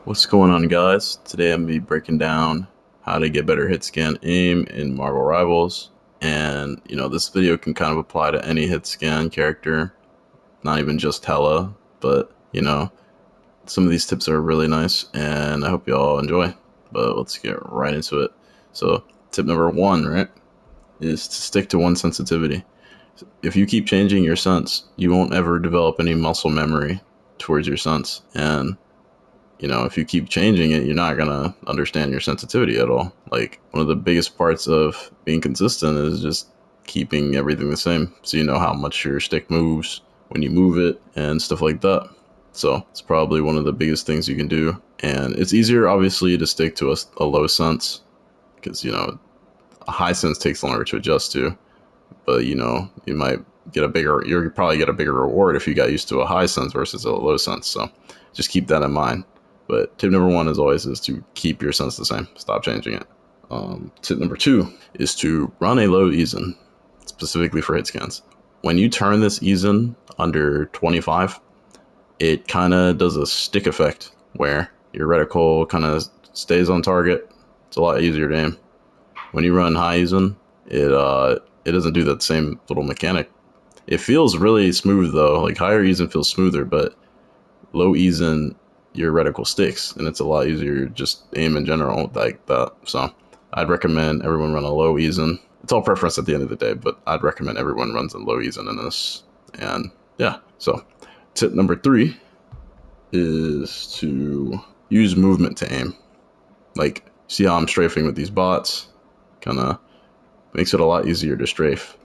What's going on, guys? Today I'm going to be breaking down how to get better hit scan aim in Marvel Rivals. And, this video can kind of apply to any hit scan character, not even just Hela, but, some of these tips are really nice and I hope you all enjoy. But let's get right into it. So, tip number one, right, is to stick to one sensitivity. If you keep changing your sense, you won't ever develop any muscle memory towards your sense. And if you keep changing it, you're not going to understand your sensitivity at all. Like, one of the biggest parts of being consistent is just keeping everything the same. So you know how much your stick moves when you move it and stuff like that. So it's probably one of the biggest things you can do. And it's easier, obviously, to stick to a low sense because, a high sense takes longer to adjust to. But, you might you'll probably get a bigger reward if you got used to a high sense versus a low sense. So just keep that in mind. But tip number one, as always, is to keep your sense the same. Stop changing it. Tip number two is to run a low easen, specifically for hit scans. When you turn this easen under 25, it kind of does a stick effect where your reticle kind of stays on target. It's a lot easier to aim. When you run high easen, it doesn't do that same little mechanic. It feels really smooth though. Like, higher easen feels smoother, but low easen, your reticle sticks, and it's a lot easier to just aim in general like that. So I'd recommend everyone run a low easen. It's all preference at the end of the day, but I'd recommend everyone runs a low easen in this. And yeah, so tip number three is to use movement to aim. Like, see how I'm strafing with these bots? Kind of makes it a lot easier to strafe.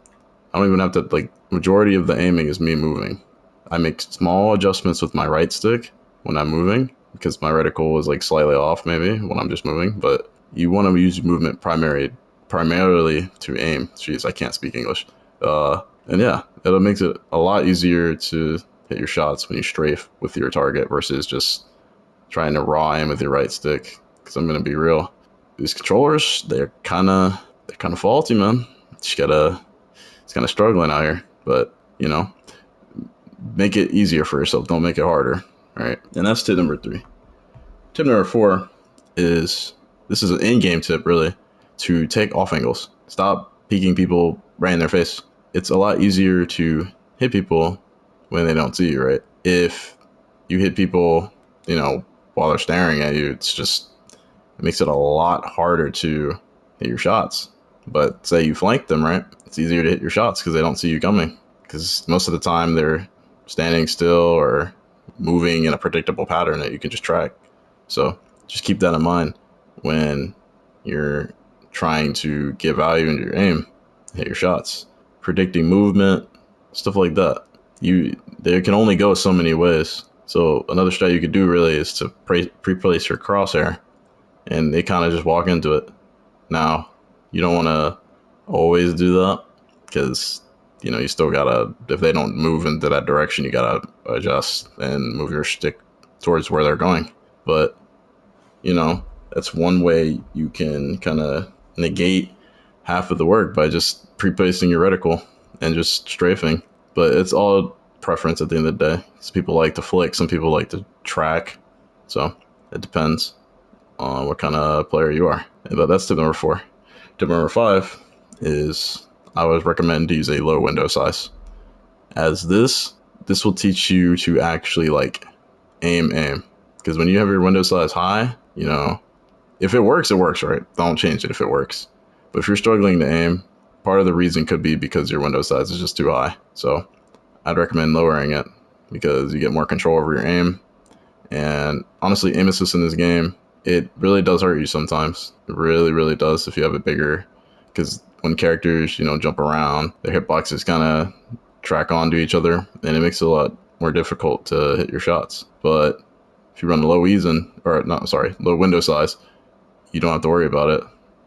I don't even have to, majority of the aiming is me moving. I make small adjustments with my right stick when I'm moving because my reticle is slightly off maybe when I'm just moving, but you want to use movement primarily to aim. Jeez, I can't speak English. And yeah, it makes it a lot easier to hit your shots when you strafe with your target versus just trying to raw aim with your right stick. Because I'm gonna be real, these controllers, they're kind of faulty, man. It's kind of struggling out here, but make it easier for yourself. Don't make it harder. All right, and that's tip number three. Tip number four is, this is an in-game tip really, to take off angles. Stop peeking people right in their face. It's a lot easier to hit people when they don't see you, right? If you hit people, while they're staring at you, it makes it a lot harder to hit your shots. But say you flank them, right? It's easier to hit your shots because they don't see you coming. Because most of the time they're standing still or moving in a predictable pattern that you can just track. So just keep that in mind when you're trying to get value into your aim, hit your shots. Predicting movement, stuff like that. They can only go so many ways. So another strat you could do really is to pre-place your crosshair and they kind of just walk into it. Now, you don't want to always do that because you still gotta, if they don't move into that direction, you gotta adjust and move your stick towards where they're going. But that's one way you can kind of negate half of the work by just pre-placing your reticle and just strafing. But it's all preference at the end of the day. Some people like to flick, some people like to track. So it depends on what kind of player you are. But that's tip number four. Tip number five is, I always recommend to use a low window size, as this will teach you to actually aim. Because when you have your window size high, if it works, it works, right? Don't change it if it works. But if you're struggling to aim, part of the reason could be because your window size is just too high. So I'd recommend lowering it because you get more control over your aim. And honestly, aim assist in this game, it really does hurt you sometimes. It really, really does if you have it bigger. Because when characters, jump around, their hitboxes kind of track onto each other, and it makes it a lot more difficult to hit your shots. But if you run low low window size, you don't have to worry about it.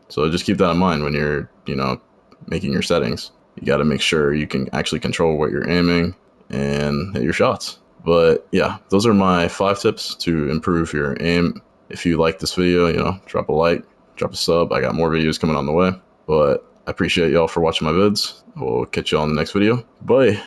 So just keep that in mind when you're, making your settings. You got to make sure you can actually control what you're aiming and hit your shots. But yeah, those are my 5 tips to improve your aim. If you like this video, drop a like, drop a sub. I got more videos coming on the way. But I appreciate y'all for watching my vids. We'll catch you all in the next video. Bye.